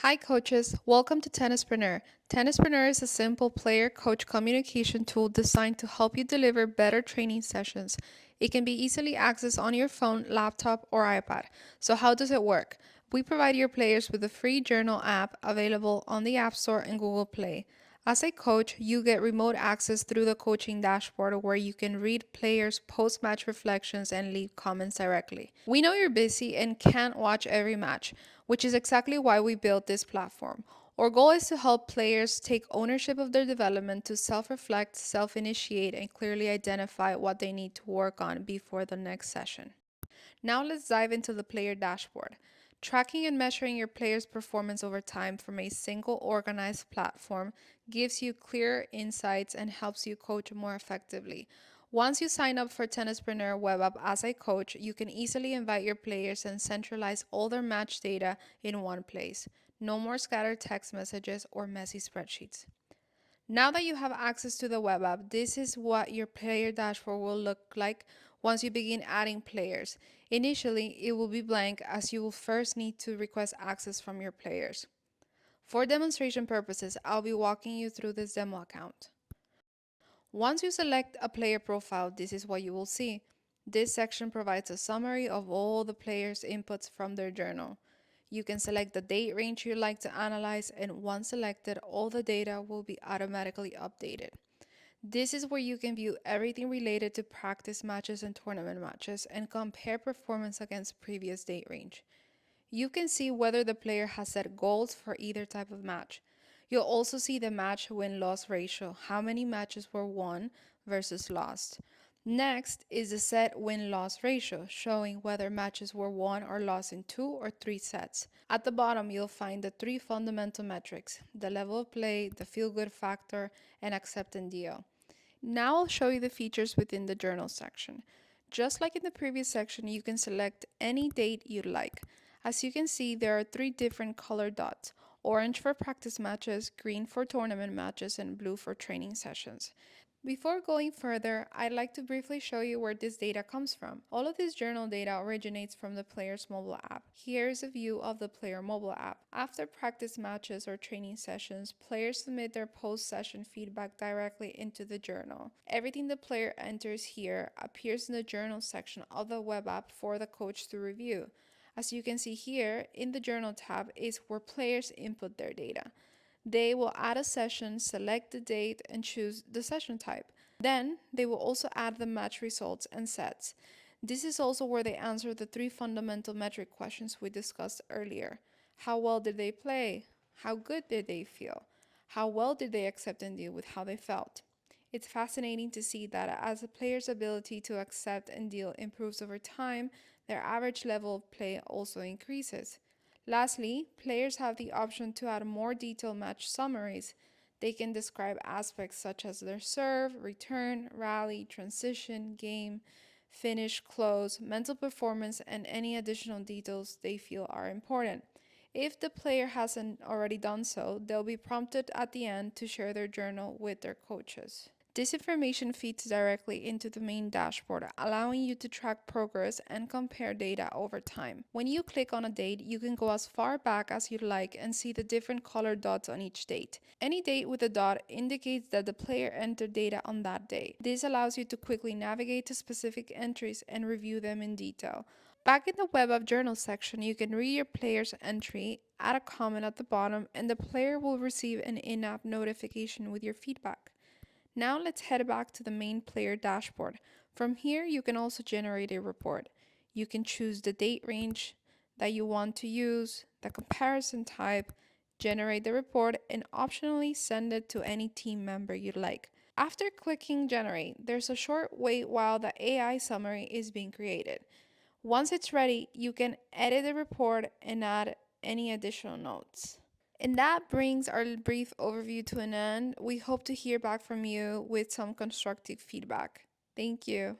Hi, coaches. Welcome to Tennispreneur. Tennispreneur is a simple player coach communication tool designed to help you deliver better training sessions. It can be easily accessed on your phone, laptop, or iPad. So, how does it work? We provide your players with a free journal app available on the App Store and Google Play. As a coach, you get remote access through the coaching dashboard where you can read players' post match reflections and leave comments directly. We know you're busy and can't watch every match, which is exactly why we built this platform. Our goal is to help players take ownership of their development, to self reflect, self initiate, and clearly identify what they need to work on before the next session. Now let's dive into the player dashboard. Tracking and measuring your player's performance over time from a single organized platform gives you clear insights and helps you coach more effectively. Once you sign up for Tennispreneur web app as a coach, you can easily invite your players and centralize all their match data in one place. No more scattered text messages or messy spreadsheets. Now that you have access to the web app, this is what your player dashboard will look like once you begin adding players. Initially, it will be blank as you will first need to request access from your players. For demonstration purposes, I'll be walking you through this demo account. Once you select a player profile, this is what you will see. This section provides a summary of all the players' inputs from their journal. You can select the date range you'd like to analyze, and once selected, all the data will be automatically updated. This is where you can view everything related to practice matches and tournament matches and compare performance against previous date range. You can see whether the player has set goals for either type of match. You'll also see the match win-loss ratio, how many matches were won versus lost. Next is the set win-loss ratio, showing whether matches were won or lost in 2 or 3 sets. At the bottom, you'll find the 3 fundamental metrics: the level of play, the feel-good factor, and accept and deal. Now I'll show you the features within the journal section. Just like in the previous section, you can select any date you'd like. As you can see, there are 3 different color dots: orange for practice matches, green for tournament matches, and blue for training sessions. Before going further, I'd like to briefly show you where this data comes from. All of this journal data originates from the player's mobile app. Here's a view of the player mobile app. After practice matches or training sessions, players submit their post-session feedback directly into the journal. Everything the player enters here appears in the journal section of the web app for the coach to review. As you can see here, in the journal tab is where players input their data. They will add a session, select the date, and choose the session type. Then they will also add the match results and sets. This is also where they answer the 3 fundamental metric questions we discussed earlier. How well did they play? How good did they feel? How well did they accept and deal with how they felt? It's fascinating to see that as a player's ability to accept and deal improves over time, their average level of play also increases. Lastly, players have the option to add more detailed match summaries. They can describe aspects such as their serve, return, rally, transition, game, finish, close, mental performance, and any additional details they feel are important. If the player hasn't already done so, they'll be prompted at the end to share their journal with their coaches. This information feeds directly into the main dashboard, allowing you to track progress and compare data over time. When you click on a date, you can go as far back as you'd like and see the different colored dots on each date. Any date with a dot indicates that the player entered data on that day. This allows you to quickly navigate to specific entries and review them in detail. Back in the Web App Journal section, you can read your player's entry, add a comment at the bottom, and the player will receive an in-app notification with your feedback. Now let's head back to the main player dashboard. From here, you can also generate a report. You can choose the date range that you want to use, the comparison type, generate the report, and optionally send it to any team member you'd like. After clicking generate, there's a short wait while the AI summary is being created. Once it's ready, you can edit the report and add any additional notes. And that brings our brief overview to an end. We hope to hear back from you with some constructive feedback. Thank you.